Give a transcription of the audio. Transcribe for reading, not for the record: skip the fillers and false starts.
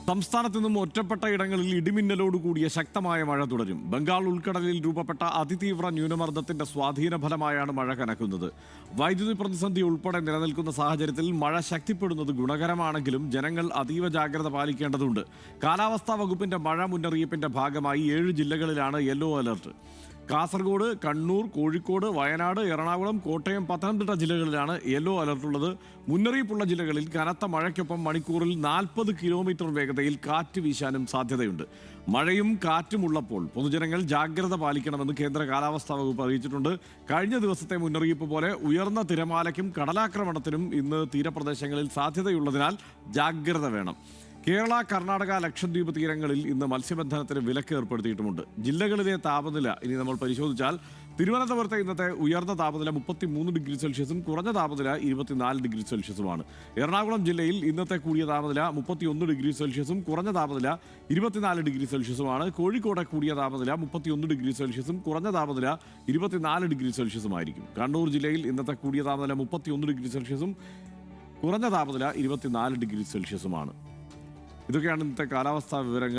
സംസ്ഥാനത്ത് നിന്നും ഒറ്റപ്പെട്ട ഇടങ്ങളിൽ ഇടിമിന്നലോട് കൂടിയ ശക്തമായ മഴ തുടരും. ബംഗാൾ ഉൾക്കടലിൽ രൂപപ്പെട്ട അതിതീവ്ര ന്യൂനമർദ്ദത്തിന്റെ സ്വാധീന ഫലമായാണ് മഴ കനക്കുന്നത്. വൈദ്യുതി പ്രതിസന്ധി ഉൾപ്പെടെ നിലനിൽക്കുന്ന സാഹചര്യത്തിൽ മഴ ശക്തിപ്പെടുന്നത് ഗുണകരമാണെങ്കിലും ജനങ്ങൾ അതീവ ജാഗ്രത പാലിക്കേണ്ടതുണ്ട്. കാലാവസ്ഥാ വകുപ്പിന്റെ മഴ മുന്നറിയിപ്പിന്റെ ഭാഗമായി 7 ജില്ലകളിലാണ് യെല്ലോ അലർട്ട്. കാസർഗോഡ്, കണ്ണൂർ, കോഴിക്കോട്, വയനാട്, എറണാകുളം, കോട്ടയം, പത്തനംതിട്ട ജില്ലകളിലാണ് യെല്ലോ അലർട്ടുള്ളത്. മുന്നറിയിപ്പുള്ള ജില്ലകളിൽ കനത്ത മഴയ്ക്കൊപ്പം മണിക്കൂറിൽ 40 കിലോമീറ്റർ വേഗതയിൽ കാറ്റ് വീശാനും സാധ്യതയുണ്ട്. മഴയും കാറ്റും ഉള്ളപ്പോൾ പൊതുജനങ്ങൾ ജാഗ്രത പാലിക്കണമെന്ന് കേന്ദ്ര കാലാവസ്ഥാ വകുപ്പ് അറിയിച്ചിട്ടുണ്ട്. കഴിഞ്ഞ ദിവസത്തെ മുന്നറിയിപ്പ് പോലെ ഉയർന്ന തിരമാലയ്ക്കും കടലാക്രമണത്തിനും ഇന്ന് തീരപ്രദേശങ്ങളിൽ സാധ്യതയുള്ളതിനാൽ ജാഗ്രത വേണം. കേരള, കർണാടക, ലക്ഷദ്വീപ് തീരങ്ങളിൽ ഇന്ന് മത്സ്യബന്ധനത്തിന് വിലക്ക് ഏർപ്പെടുത്തിയിട്ടുമുണ്ട്. ജില്ലകളിലെ താപനില ഇനി നമ്മൾ പരിശോധിച്ചാൽ തിരുവനന്തപുരത്തെ ഇന്നത്തെ ഉയർന്ന താപനില 33 ഡിഗ്രി സെൽഷ്യസും കുറഞ്ഞ താപനില 24 ഡിഗ്രി സെൽഷ്യസുമാണ്. എറണാകുളം ജില്ലയിൽ ഇന്നത്തെ കൂടിയ താപനില 31 ഡിഗ്രി സെൽഷ്യസും കുറഞ്ഞ താപനില 24 ഡിഗ്രി സെൽഷ്യസുമാണ്. കോഴിക്കോട് കൂടിയ താപനില 31 ഡിഗ്രി സെൽഷ്യസും കുറഞ്ഞ താപനില 24 ഡിഗ്രി സെൽഷ്യസുമായിരിക്കും. കണ്ണൂർ ജില്ലയിൽ ഇന്നത്തെ കൂടിയ താപനില 31 ഡിഗ്രി സെൽഷ്യസും കുറഞ്ഞ താപനില 24 ഡിഗ്രി സെൽഷ്യസുമാണ്. ഇതൊക്കെയാണ് ഇന്നത്തെ കാലാവസ്ഥാ വിവരങ്ങൾ.